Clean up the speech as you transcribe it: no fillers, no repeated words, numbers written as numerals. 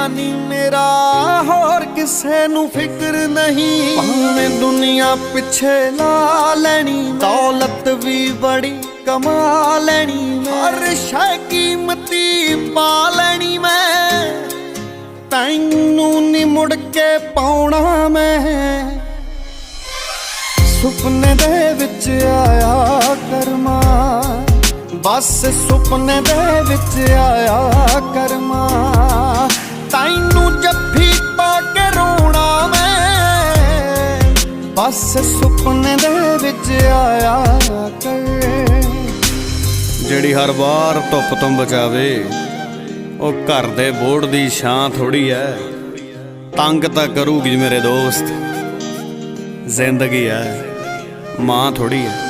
नी मेरा होर किसे नू फिक्र नहीं। भावें दुनिया पिछे ला लैनी, दौलत भी बड़ी कमा लैनी, हर शै कीमती पा लैनी मैं, तैनू नी मुड़ के पाउणा मैं। सुपने दे विच आया करमा, बस सुपने दे विच आया करमा, तैनू जफ्फी पा के रोना मैं, बस सुपने दे विच आया कर। ਜਿਹੜੀ हर बार धुप तो बचावे ओ घर दे बोर्ड दी छां थोड़ी है, तंग तां करूगी मेरे दोस्त, जिंदगी है मां थोड़ी है।